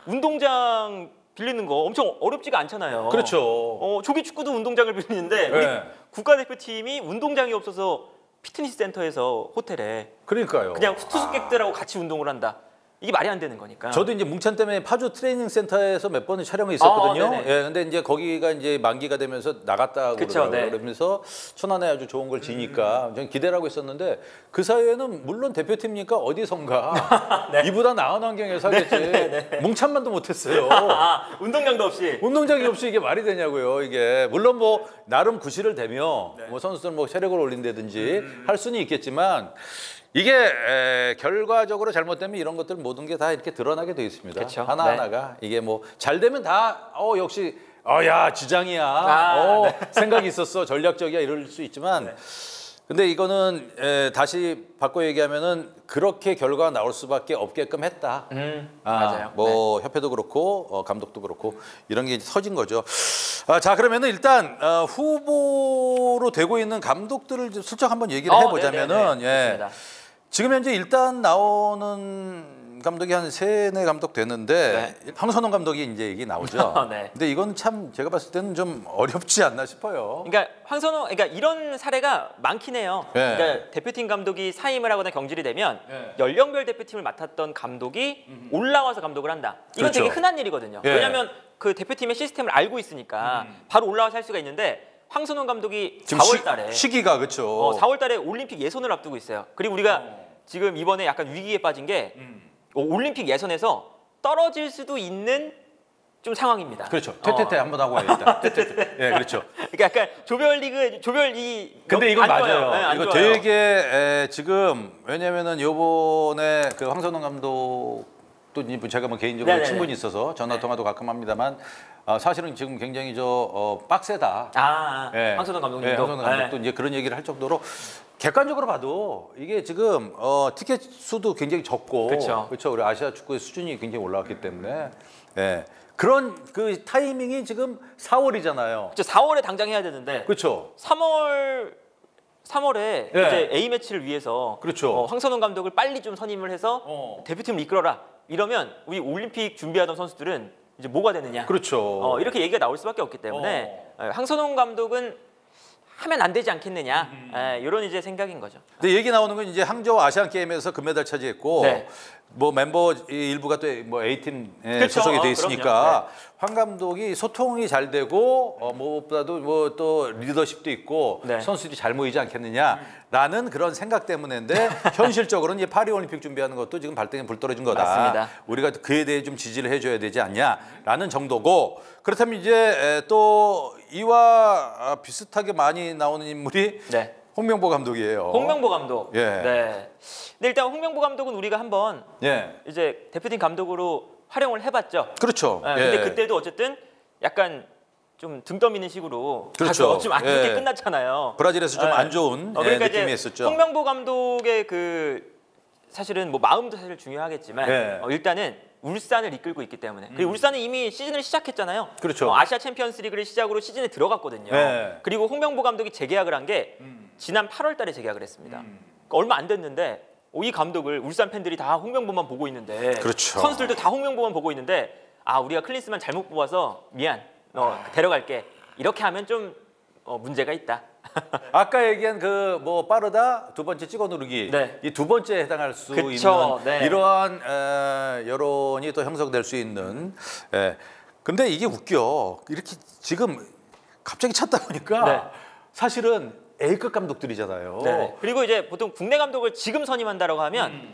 Speaker 2: 운동장 빌리는 거 엄청 어렵지가 않잖아요.
Speaker 1: 그렇죠.
Speaker 2: 조기 축구도 운동장을 빌리는데 우리 국가대표팀이 운동장이 없어서 피트니스 센터에서 호텔에
Speaker 1: 그러니까요.
Speaker 2: 그냥 투숙객들하고 같이 운동을 한다. 이게 말이 안 되는 거니까.
Speaker 1: 저도 이제 뭉찬 때문에 파주 트레이닝 센터에서 몇 번의 촬영이 있었거든요. 근데 이제 거기가 이제 만기가 되면서 나갔다 그러더라고요. 그러면서 천안에 아주 좋은 걸 지니까 저는 기대를 하고 있었는데 그 사이에는 물론 대표팀이니까 어디선가 이보다 나은 환경에서 하겠지. 뭉찬만도 못했어요.
Speaker 2: 운동장도 없이.
Speaker 1: 운동장이 없이 이게 말이 되냐고요. 이게 물론 뭐 나름 구실을 대며 뭐 선수들 뭐 체력을 올린다든지 할 수는 있겠지만. 이게 결과적으로 잘못되면 이런 것들 모든 게 다 이렇게 드러나게 돼 있습니다.
Speaker 2: 그쵸?
Speaker 1: 하나하나가 이게 뭐 잘 되면 다 역시 야 지장이야. 생각이 있었어. 전략적이야 이럴 수 있지만 근데 이거는 다시 바꿔 얘기하면은 그렇게 결과가 나올 수밖에 없게끔 했다.
Speaker 2: 맞아요.
Speaker 1: 뭐 협회도 그렇고 감독도 그렇고 이런 게 서진 거죠. 자 그러면은 일단 후보로 되고 있는 감독들을 슬쩍 한번 얘기를 해보자면은 지금 현재 일단 나오는 감독이 한 3-4 감독 되는데 황선홍 감독이 이제 얘기 나오죠. 근데 이건 참 제가 봤을 때는 좀 어렵지 않나 싶어요.
Speaker 2: 그러니까 그러니까 이런 사례가 많긴 해요. 그러니까 대표팀 감독이 사임을 하거나 경질이 되면 연령별 대표팀을 맡았던 감독이 올라와서 감독을 한다. 이건 되게 흔한 일이거든요. 왜냐하면 그 대표팀의 시스템을 알고 있으니까 바로 올라와서 할 수가 있는데 황선홍 감독이 4월 달에
Speaker 1: 시기가 그렇죠.
Speaker 2: 4월 달에 올림픽 예선을 앞두고 있어요. 그리고 우리가 지금 이번에 약간 위기에 빠진 게 올림픽 예선에서 떨어질 수도 있는 좀 상황입니다.
Speaker 1: 그렇죠. 퇴퇴퇴 한번 하고 와야겠다. 퇴퇴퇴. 그렇죠.
Speaker 2: 그러니까 약간 조별리그
Speaker 1: 근데 이건 맞아요.
Speaker 2: 안
Speaker 1: 이거
Speaker 2: 좋아요.
Speaker 1: 되게 지금 왜냐면은 요번에 그 황선홍 감독도 제가 뭐 개인적으로 친분이 있어서 전화 통화도 가끔 합니다만 사실은 지금 굉장히 빡세다.
Speaker 2: 황선홍 감독님도.
Speaker 1: 황선홍 감독도 이제 그런 얘기를 할 정도로 객관적으로 봐도 이게 지금 티켓 수도 굉장히 적고 그렇죠. 우리 아시아 축구의 수준이 굉장히 올라왔기 때문에 그런 그 타이밍이 지금 4월이잖아요.
Speaker 2: 그렇죠. 4월에 당장 해야 되는데.
Speaker 1: 그렇죠.
Speaker 2: 3월 3월에 이제 A 매치를 위해서
Speaker 1: 그렇죠.
Speaker 2: 황선홍 감독을 빨리 좀 선임을 해서 대표팀을 이끌어라. 이러면 우리 올림픽 준비하던 선수들은 이제 뭐가 되느냐.
Speaker 1: 그렇죠.
Speaker 2: 이렇게 얘기가 나올 수밖에 없기 때문에 황선홍 감독은 하면 안 되지 않겠느냐. 이런 이제 생각인 거죠.
Speaker 1: 근데 얘기 나오는 건 이제 항저우 아시안 게임에서 금메달 차지했고 뭐 멤버 일부가 또 뭐 A팀에 소속이 돼 있으니까 황 감독이 소통이 잘 되고 무엇보다도 뭐 또 리더십도 있고 선수들이 잘 모이지 않겠느냐라는 그런 생각 때문인데 현실적으로는 이제 파리 올림픽 준비하는 것도 지금 발등에 불 떨어진 거다.
Speaker 2: 맞습니다.
Speaker 1: 우리가 그에 대해 좀 지지를 해줘야 되지 않냐라는 정도고 그렇다면 이제 또 이와 비슷하게 많이 나오는 인물이 홍명보 감독이에요.
Speaker 2: 홍명보 감독. 네. 근데 일단 홍명보 감독은 우리가 한번 이제 대표팀 감독으로 활용을 해봤죠.
Speaker 1: 그렇죠.
Speaker 2: 근데 그때도 어쨌든 약간 좀 등 떠미는 식으로 가서 좀 안 좋게 끝났잖아요.
Speaker 1: 브라질에서 좀 안 좋은
Speaker 2: 그러니까
Speaker 1: 느낌이
Speaker 2: 이제
Speaker 1: 있었죠.
Speaker 2: 홍명보 감독의 그 사실은 뭐 마음도 사실 중요하겠지만 일단은 울산을 이끌고 있기 때문에 그리고 울산은 이미 시즌을 시작했잖아요.
Speaker 1: 그렇죠.
Speaker 2: 아시아 챔피언스리그를 시작으로 시즌에 들어갔거든요. 그리고 홍명보 감독이 재계약을 한 게 지난 8월달에 재계약을 했습니다. 그러니까 얼마 안 됐는데 이 감독을 울산 팬들이 다 홍명보만 보고 있는데 선수들도 다 홍명보만 보고 있는데 우리가 클린스만 잘못 뽑아서 미안 데려갈게 이렇게 하면 좀 문제가 있다.
Speaker 1: 아까 얘기한 그 뭐 빠르다 두 번째 찍어 누르기 이 두 번째에 해당할 수 있는 이러한 여론이 또 형성될 수 있는 근데 이게 웃겨 이렇게 지금 갑자기 찾다 보니까 사실은 A급 감독들이잖아요.
Speaker 2: 그리고 이제 보통 국내 감독을 지금 선임한다라고 하면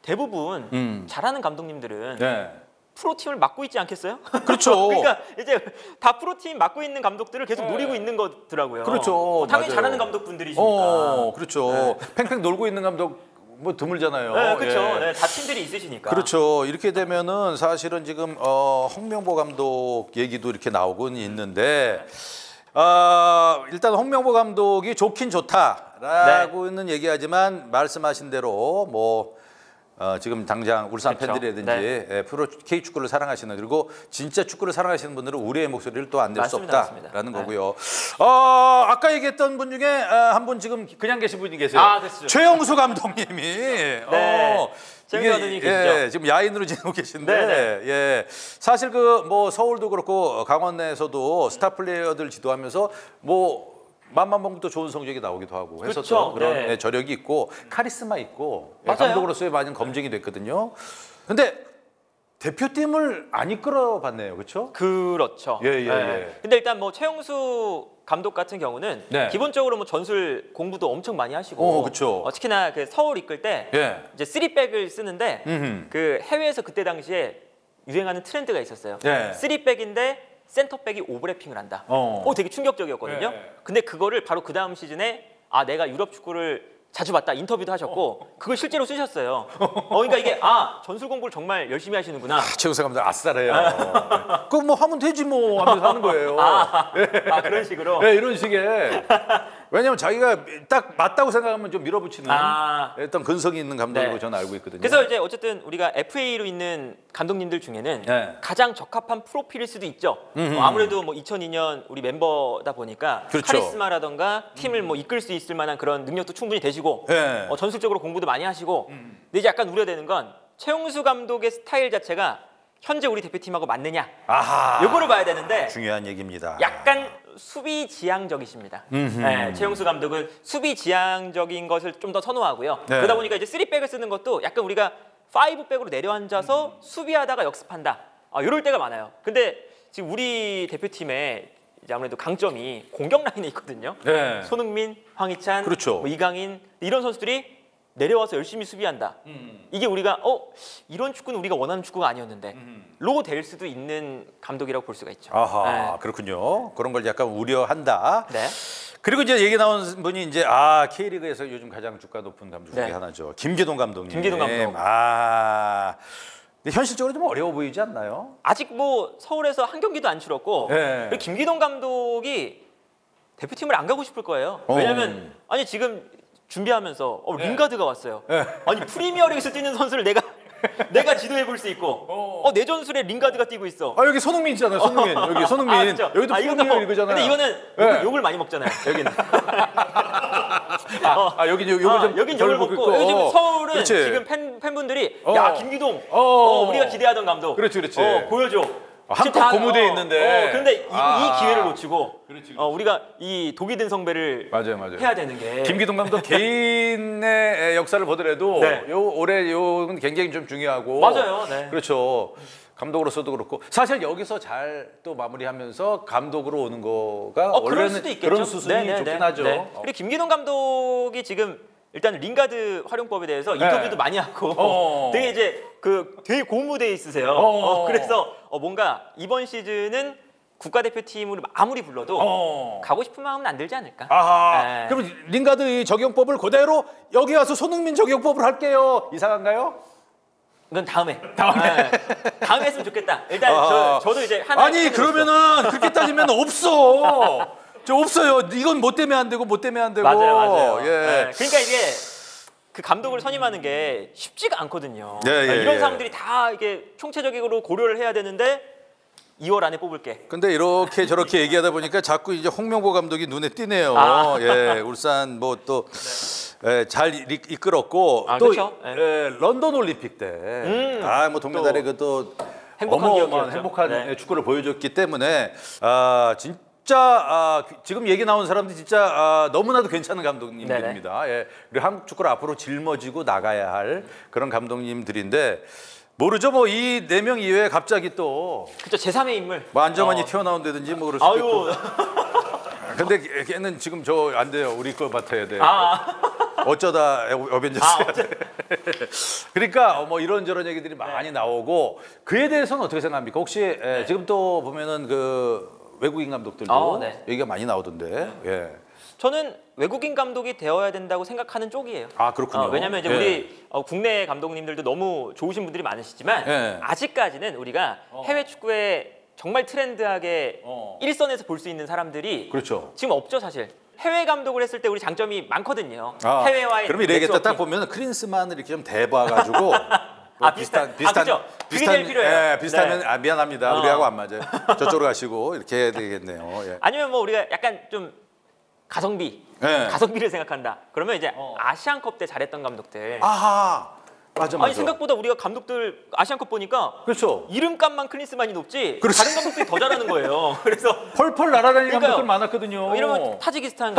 Speaker 2: 대부분 잘하는 감독님들은 프로팀을 맡고 있지 않겠어요?
Speaker 1: 그렇죠.
Speaker 2: 그러니까 이제 다 프로팀 맡고 있는 감독들을 계속 노리고 있는 거더라고요.
Speaker 1: 그렇죠.
Speaker 2: 당연히 잘하는 감독분들이시니까.
Speaker 1: 그렇죠. 팽팽 놀고 있는 감독 뭐 드물잖아요.
Speaker 2: 그렇죠. 다 팀들이 있으시니까.
Speaker 1: 그렇죠. 이렇게 되면은 사실은 지금 홍명보 감독 얘기도 이렇게 나오곤 있는데 일단 홍명보 감독이 좋긴 좋다라고는 얘기하지만 말씀하신 대로 뭐 지금 당장 울산 팬들이라든지 프로 K 축구를 사랑하시는 그리고 진짜 축구를 사랑하시는 분들은 우리의 목소리를 또 안 낼 수 없다라는 거고요. 아까 얘기했던 분 중에 한 분 지금 그냥 계신 분이 계세요. 최영수 감독님이
Speaker 2: 최영수 감독님이 계시죠.
Speaker 1: 지금 야인으로 지내고 계신데 사실 그 뭐 서울도 그렇고 강원에서도 스타 플레이어들 지도하면서 뭐 맘만 먹도 좋은 성적이 나오기도 하고 했었죠. 그런 저력이 있고 카리스마 있고 감독으로서의 많은 검증이 됐거든요. 근데 대표팀을 안 이끌어 봤네요. 그렇죠?
Speaker 2: 그렇죠. 근데 일단 뭐 최용수 감독 같은 경우는 기본적으로 뭐 전술 공부도 엄청 많이 하시고 특히나 그 서울 이끌 때 이제 3백을 쓰는데 그 해외에서 그때 당시에 유행하는 트렌드가 있었어요. 3백인데 센터백이 오버래핑을 한다. 되게 충격적이었거든요. 근데 그거를 바로 그 다음 시즌에 내가 유럽 축구를 자주 봤다 인터뷰도 하셨고 그걸 실제로 쓰셨어요. 그러니까 이게 전술 공부를 정말 열심히 하시는구나.
Speaker 1: 최우수 감독 아싸래요. 그거 뭐 하면 되지 뭐 하면서 하는 거예요.
Speaker 2: 그런 식으로.
Speaker 1: 이런 식의. 왜냐면 자기가 딱 맞다고 생각하면 좀 밀어붙이는 어떤 근성이 있는 감독으로 저는 알고 있거든요.
Speaker 2: 그래서 이제 어쨌든 우리가 FA로 있는 감독님들 중에는 가장 적합한 프로필일 수도 있죠. 아무래도 뭐 2002년 우리 멤버다 보니까 카리스마라던가 팀을 뭐 이끌 수 있을 만한 그런 능력도 충분히 되시고 전술적으로 공부도 많이 하시고 근데 이제 약간 우려되는 건 최용수 감독의 스타일 자체가 현재 우리 대표팀하고 맞느냐 요거를 봐야 되는데
Speaker 1: 중요한 얘기입니다.
Speaker 2: 약간 수비 지향적이십니다. 최용수 감독은 수비 지향적인 것을 좀 더 선호하고요. 그러다 보니까 이제 3백을 쓰는 것도 약간 우리가 5백으로 내려앉아서 수비하다가 역습한다. 이럴 때가 많아요. 근데 지금 우리 대표팀에 이제 아무래도 강점이 공격 라인에 있거든요. 손흥민, 황희찬, 뭐 이강인 이런 선수들이 내려와서 열심히 수비한다. 이게 우리가 이런 축구는 우리가 원하는 축구가 아니었는데 로 될 수도 있는 감독이라고 볼 수가 있죠.
Speaker 1: 그렇군요. 그런 걸 약간 우려한다. 그리고 이제 얘기 나온 분이 이제 K리그에서 요즘 가장 주가 높은 감독 중에 하나죠. 김기동 감독님.
Speaker 2: 김기동 감독.
Speaker 1: 근데 현실적으로 좀 어려워 보이지 않나요?
Speaker 2: 아직 뭐 서울에서 한 경기도 안 치렀고 그리고 김기동 감독이 대표팀을 안 가고 싶을 거예요. 왜냐면 지금 준비하면서 링가드가 왔어요. 아니 프리미어리그에서 뛰는 선수를 내가 지도해 볼 수 있고 내 전술에 링가드가 뛰고 있어.
Speaker 1: 여기 손흥민 있잖아요. 손흥민. 여기 손흥민. 여기도 프리미어리그잖아요.
Speaker 2: 근데 이거는 욕을 많이 먹잖아요. 여기는.
Speaker 1: 여긴 열
Speaker 2: 먹고 요즘 서울은 그렇지. 지금 팬분들이 야 김기동 우리가 기대하던 감독
Speaker 1: 그렇지.
Speaker 2: 보여줘.
Speaker 1: 한껏 고무돼 있는데
Speaker 2: 근데 이 기회를 놓치고 그렇지. 우리가 이 독이 든 성배를
Speaker 1: 맞아요.
Speaker 2: 해야 되는 게
Speaker 1: 김기동 감독 개인의 역사를 보더라도 올해 요건 굉장히 좀 중요하고
Speaker 2: 맞아요.
Speaker 1: 그렇죠. 감독으로서도 그렇고 사실 여기서 잘 또 마무리하면서 감독으로 오는 거가 원래는 그런 수순이 좋긴 하죠.
Speaker 2: 그리고 김기동 감독이 지금 일단 링가드 활용법에 대해서 인터뷰도 많이 하고 되게 이제 되게 고무돼 있으세요. 그래서 뭔가 이번 시즌은 국가대표팀으로 아무리 불러도 가고 싶은 마음은 안 들지 않을까.
Speaker 1: 그럼 링가드 이 적용법을 그대로 여기 와서 손흥민 적용법을 할게요. 이상한가요?
Speaker 2: 이건 다음에 했으면 좋겠다. 일단 저도 이제
Speaker 1: 아니 그러면은 그렇게 따지면 없어. 없어요. 이건 뭐 때문에 안 되고 뭐 때문에 안 되고.
Speaker 2: 맞아요. 그러니까 이게 그 감독을 선임하는 게 쉽지가 않거든요. 이런 상황들이 다 이게 총체적으로 고려를 해야 되는데 2월 안에 뽑을게.
Speaker 1: 근데 이렇게 저렇게 얘기하다 보니까 자꾸 이제 홍명보 감독이 눈에 띄네요. 울산 뭐 또 잘 이끌었고 또
Speaker 2: 그렇죠.
Speaker 1: 런던 올림픽 때 뭐 동메달에 그 행복한 축구를 보여줬기 때문에 진짜 지금 얘기 나온 사람들 진짜 너무나도 괜찮은 감독님들입니다. 그리고 한국 축구를 앞으로 짊어지고 나가야 할 그런 감독님들인데 모르죠. 뭐 이 4명 이외에 갑자기 또
Speaker 2: 그렇죠. 제3의 인물
Speaker 1: 뭐 안정환이 튀어나온다든지 뭐 그럴 수도 있고. 근데 걔는 지금 안 돼요. 우리 거 맡아야 돼. 어쩌다 어벤져스. 그러니까 뭐 이런저런 얘기들이 많이 나오고 그에 대해서는 어떻게 생각합니까? 혹시 지금 또 보면은 그 외국인 감독들도 얘기가 많이 나오던데.
Speaker 2: 저는 외국인 감독이 되어야 된다고 생각하는 쪽이에요.
Speaker 1: 그렇군요.
Speaker 2: 왜냐하면 이제 우리 국내 감독님들도 너무 좋으신 분들이 많으시지만 아직까지는 우리가 해외 축구에 정말 트렌드하게 일선에서 볼 수 있는 사람들이 지금 없죠, 사실. 해외 감독을 했을 때 우리 장점이 많거든요. 해외와의
Speaker 1: 그럼 이래겠다. 딱 보면 크린스만을 이렇게 좀 대봐가지고 비슷하면 미안합니다. 우리하고 안 맞아요. 저쪽으로 가시고 이렇게 해야 되겠네요.
Speaker 2: 아니면 뭐 우리가 약간 좀 가성비를 생각한다. 그러면 이제 아시안컵 때 잘했던 감독들.
Speaker 1: 맞아.
Speaker 2: 아니 생각보다 우리가 감독들 아시안컵 보니까 이름값만 클린스만이 높지 다른 감독들이 더 잘하는 거예요. 그래서
Speaker 1: 펄펄 날아다니는 감독들 많았거든요.
Speaker 2: 이러면 타지키스탄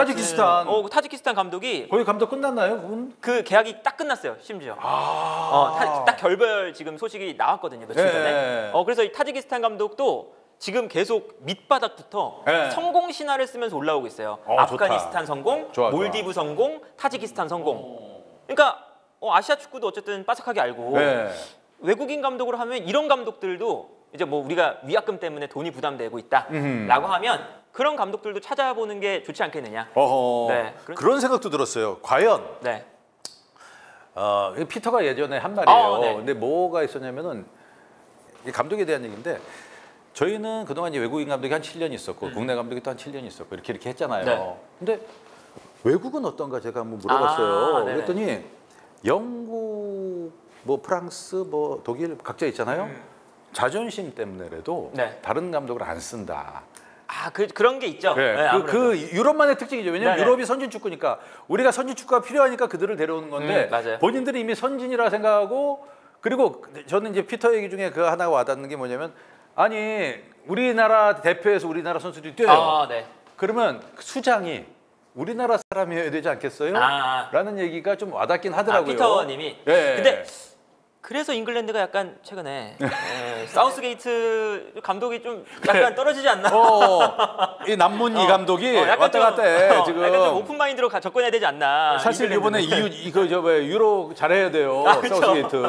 Speaker 2: 감독이
Speaker 1: 거기 감독 끝났나요? 그분?
Speaker 2: 그 계약이 딱 끝났어요. 심지어 딱 결별 지금 소식이 나왔거든요. 며칠 전에. 그래서 이 타지키스탄 감독도 지금 계속 밑바닥부터 성공 신화를 쓰면서 올라오고 있어요. 아프가니스탄 성공, 몰디브 성공, 타지키스탄 성공. 그러니까 아시아 축구도 어쨌든 빠삭하게 알고 외국인 감독으로 하면 이런 감독들도 이제 뭐 우리가 위약금 때문에 돈이 부담되고 있다라고 하면 그런 감독들도 찾아보는 게 좋지 않겠느냐.
Speaker 1: 그런 생각도 들었어요. 과연 피터가 예전에 한 말이에요. 근데 뭐가 있었냐면은 이 감독에 대한 얘기인데 저희는 그동안 이제 외국인 감독이 한 7년 있었고 국내 감독이 또 한 7년 있었고 이렇게 했잖아요. 근데 외국은 어떤가 제가 한번 물어봤어요. 그랬더니 영국, 뭐 프랑스, 뭐 독일 각자 있잖아요. 자존심 때문에라도 다른 감독을 안 쓴다.
Speaker 2: 그런 게 있죠.
Speaker 1: 그 유럽만의 특징이죠. 왜냐하면 유럽이 선진 축구니까 우리가 선진 축구가 필요하니까 그들을 데려오는 건데 본인들이 이미 선진이라 생각하고 그리고 저는 이제 피터 얘기 중에 그 하나가 와닿는 게 뭐냐면 아니 우리나라 대표에서 우리나라 선수들이 뛰어요. 그러면 수장이 우리나라 사람이어야 되지 않겠어요? 라는 얘기가 좀 와닿긴 하더라고요.
Speaker 2: 피터님이. 근데 그래서 잉글랜드가 약간 최근에 사우스게이트 감독이 좀 약간 떨어지지 않나?
Speaker 1: 이 남문이 감독이 왔다 갔다 해. 지금
Speaker 2: 약간 좀 오픈 마인드로 접근해야 되지 않나?
Speaker 1: 사실 이번에 유로 잘해야 돼요. 사우스게이트.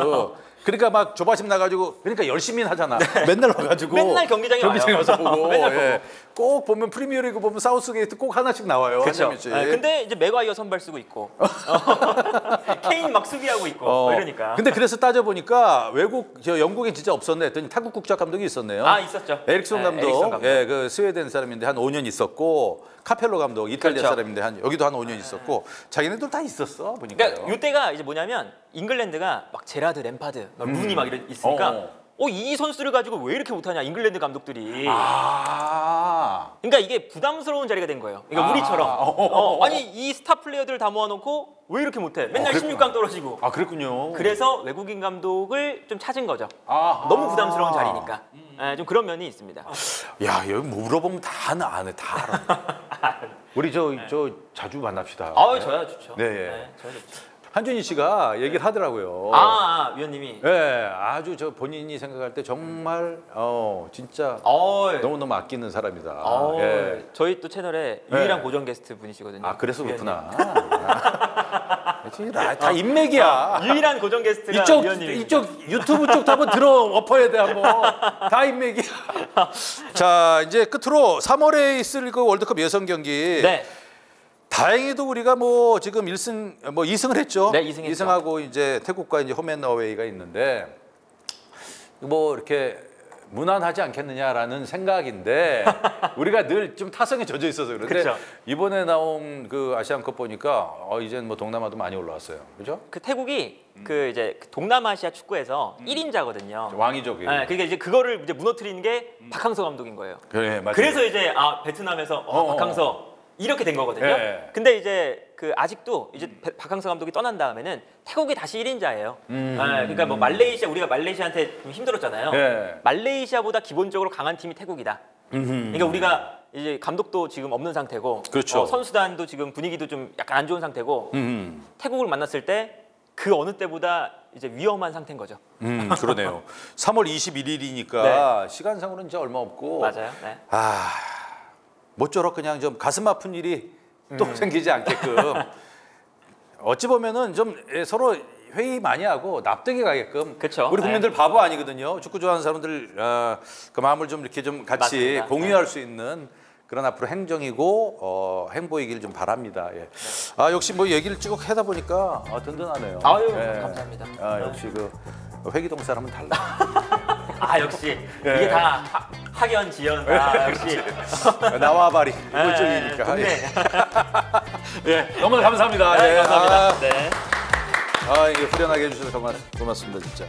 Speaker 1: 그러니까 막 조바심 나가지고 그러니까 열심히 하잖아. 맨날 와가지고
Speaker 2: 맨날 경기장에
Speaker 1: 와서 보고 꼭 보면 프리미어리그 보면 사우스게이트 꼭 하나씩 나와요.
Speaker 2: 그렇죠. 근데 이제 맥과이어 선발 쓰고 있고 케인 막 수비하고 있고 이러니까.
Speaker 1: 근데 그래서 따져 보니까 영국에 진짜 없었네 했더니 타국 국적 감독이 있었네요.
Speaker 2: 있었죠.
Speaker 1: 에릭슨 감독. 그 스웨덴 사람인데 한 5년 있었고 카펠로 감독 이탈리아 사람인데 여기도 한 5년 있었고 자기네들 다 있었어 보니까.
Speaker 2: 그러니까 이때가 이제 뭐냐면 잉글랜드가 막 제라드, 램파드, 루니 막 있으니까 이 선수를 가지고 왜 이렇게 못하냐 잉글랜드 감독들이. 그러니까 이게 부담스러운 자리가 된 거예요. 그러니까 우리처럼 아니 이 스타 플레이어들 다 모아놓고 왜 이렇게 못해? 맨날 16강 떨어지고.
Speaker 1: 그랬군요.
Speaker 2: 그래서 외국인 감독을 좀 찾은 거죠. 너무 부담스러운 자리니까. 좀 그런 면이 있습니다.
Speaker 1: 야, 여기 뭐 물어보면 다 아네, 다 알아. 우리 저 자주 만납시다.
Speaker 2: 저야 좋죠.
Speaker 1: 네.
Speaker 2: 저야 좋죠.
Speaker 1: 한준희 씨가 얘기를 하더라고요.
Speaker 2: 위원님이.
Speaker 1: 네, 아주 저 본인이 생각할 때 정말 진짜 너무너무 아끼는 사람이다. 예.
Speaker 2: 저희 또 채널에 유일한 고정 게스트 분이시거든요.
Speaker 1: 그래서 그렇구나. 다 인맥이야.
Speaker 2: 유일한 고정 게스트가
Speaker 1: 이쪽 유튜브 쪽도 한번 엎어야 돼 한번. 다 인맥이야. 자, 이제 끝으로 3월에 있을 그 월드컵 예선 경기.
Speaker 2: 네.
Speaker 1: 다행히도 우리가 뭐 지금 2승을 했죠.
Speaker 2: 네, 2승 했죠.
Speaker 1: 2승하고 이제 태국과 이제 홈앤어웨이가 있는데 뭐 이렇게 무난하지 않겠느냐라는 생각인데 우리가 늘 좀 타성에 젖어 있어서 그런데
Speaker 2: 그쵸.
Speaker 1: 이번에 나온 그 아시안컵 보니까 이젠 뭐 동남아도 많이 올라왔어요. 그죠?
Speaker 2: 그 태국이 그 이제 동남아시아 축구에서 1인자거든요.
Speaker 1: 왕이죠.
Speaker 2: 그러니까 이제 그거를 이제 무너뜨리는 게 박항서 감독인 거예요.
Speaker 1: 그래, 맞아요.
Speaker 2: 그래서 이제 베트남에서 박항서 이렇게 된 거거든요.
Speaker 1: 네.
Speaker 2: 근데 이제 그 아직도 이제 박항서 감독이 떠난 다음에는 태국이 다시 1인자예요. 그러니까 뭐 우리가 말레이시아한테 좀 힘들었잖아요.
Speaker 1: 네.
Speaker 2: 말레이시아보다 기본적으로 강한 팀이 태국이다. 그러니까 우리가 이제 감독도 지금 없는 상태고,
Speaker 1: 그렇죠.
Speaker 2: 선수단도 지금 분위기도 좀 약간 안 좋은 상태고, 태국을 만났을 때 그 어느 때보다 이제 위험한 상태인 거죠.
Speaker 1: 그러네요. 3월 21일이니까 시간상으로는 이제 얼마 없고.
Speaker 2: 맞아요. 네.
Speaker 1: 모쪼록 그냥 좀 가슴 아픈 일이 또 생기지 않게끔 어찌 보면은 좀 서로 회의 많이 하고 납득이 가게끔.
Speaker 2: 그쵸.
Speaker 1: 우리 국민들 바보 아니거든요. 축구 좋아하는 사람들 그 마음을 좀 이렇게 좀 같이
Speaker 2: 맞습니다.
Speaker 1: 공유할 수 있는 그런 앞으로 행정이고 행보이길 좀 바랍니다. 예. 역시 뭐 얘기를 쭉 하다 보니까 든든하네요.
Speaker 2: 감사합니다.
Speaker 1: 역시 그 회기동 사람은 달라.
Speaker 2: 역시 이게 다 학연 지연 역시
Speaker 1: 나와바리 이쪽이니까. 너무 감사합니다.
Speaker 2: 감사합니다. 네.
Speaker 1: 이게 후련하게 해주셔서 고맙습니다 진짜.